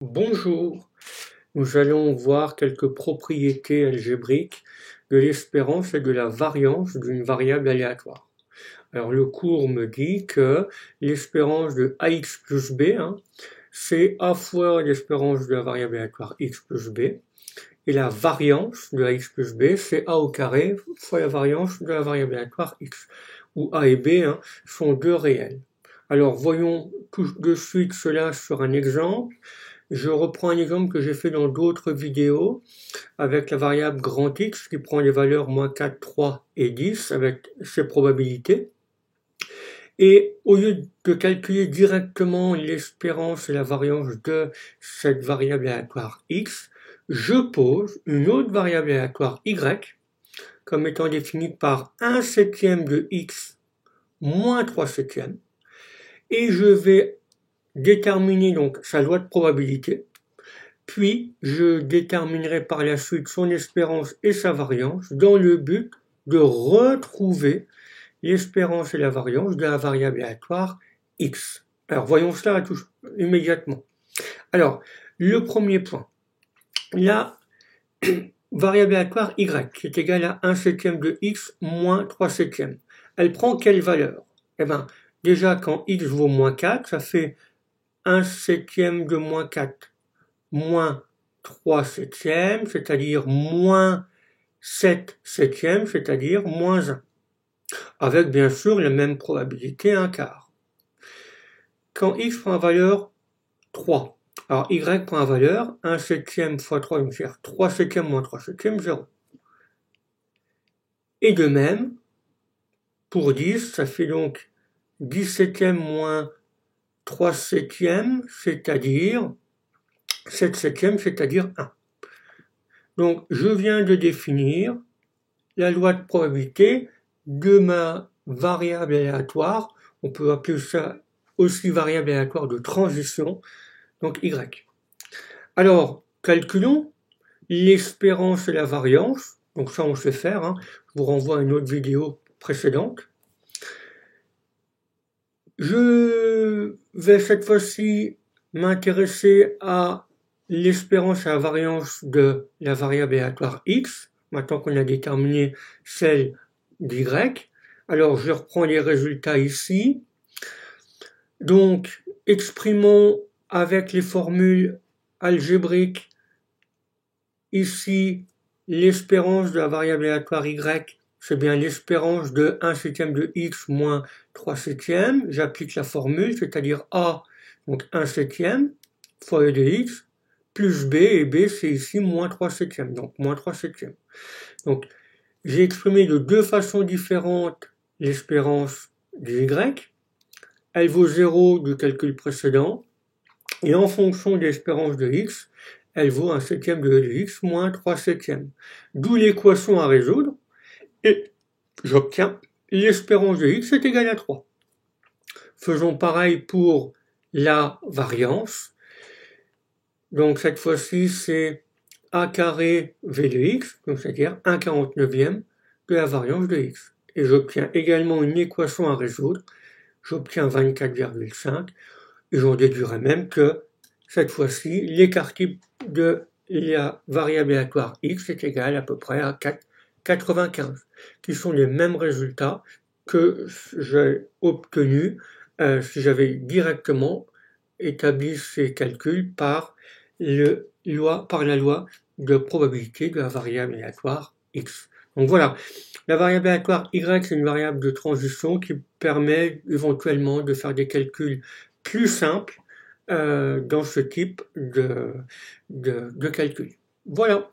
Bonjour, nous allons voir quelques propriétés algébriques de l'espérance et de la variance d'une variable aléatoire. Alors le cours me dit que l'espérance de ax plus b, c'est a fois l'espérance de la variable aléatoire x plus b, et la variance de ax plus b, c'est a au carré fois la variance de la variable aléatoire x, où a et b sont deux réels. Alors voyons tout de suite cela sur un exemple. Je reprends un exemple que j'ai fait dans d'autres vidéos avec la variable grand X qui prend les valeurs moins 4, 3 et 10 avec ses probabilités. Et au lieu de calculer directement l'espérance et la variance de cette variable aléatoire X, je pose une autre variable aléatoire Y comme étant définie par 1/7 de X moins 3/7. Et je vais déterminer donc sa loi de probabilité, puis je déterminerai par la suite son espérance et sa variance dans le but de retrouver l'espérance et la variance de la variable aléatoire x. Alors voyons cela immédiatement. Alors, le premier point, la variable aléatoire y est égale à 1/7 de x moins 3/7. Elle prend quelle valeur? Eh bien, déjà quand x vaut moins 4, ça fait 1/7 de moins 4 moins 3/7, c'est-à-dire moins 7/7, c'est-à-dire moins 1. Avec bien sûr la même probabilité, un quart. Quand x prend la valeur 3, alors y prend la valeur 1/7 fois 3, donc faire 3/7 moins 3/7, 0. Et de même, pour 10, ça fait donc 17 moins 3/7, c'est-à-dire 7/7, c'est-à-dire 1. Donc, je viens de définir la loi de probabilité de ma variable aléatoire. On peut appeler ça aussi variable aléatoire de transition, donc y. Alors, calculons l'espérance et la variance. Donc ça, on sait faire. Je vous renvoie à une autre vidéo précédente. Je vais cette fois-ci m'intéresser à l'espérance et la variance de la variable aléatoire x, maintenant qu'on a déterminé celle d'y. Alors je reprends les résultats ici. Donc exprimons avec les formules algébriques ici l'espérance de la variable aléatoire y, c'est bien l'espérance de 1/7 de x moins 3/7. J'applique la formule, c'est-à-dire a, donc 1/7 fois e de x, plus b, et b c'est ici moins 3/7, donc moins 3/7. Donc j'ai exprimé de deux façons différentes l'espérance de y. Elle vaut 0 du calcul précédent, et en fonction de l'espérance de x, elle vaut 1/7 de e de x moins 3/7. D'où l'équation à résoudre, et j'obtiens l'espérance de x est égale à 3. Faisons pareil pour la variance. Donc cette fois-ci, c'est a carré v de x, c'est-à-dire 1/49 de la variance de x. Et j'obtiens également une équation à résoudre. J'obtiens 24,5. Et j'en déduirai même que cette fois-ci, l'écart type de la variable aléatoire x est égal à peu près à 95, qui sont les mêmes résultats que j'ai obtenus si j'avais directement établi ces calculs par la loi de probabilité de la variable aléatoire x. Donc voilà, la variable aléatoire y, c'est une variable de transition qui permet éventuellement de faire des calculs plus simples dans ce type de calcul. Voilà.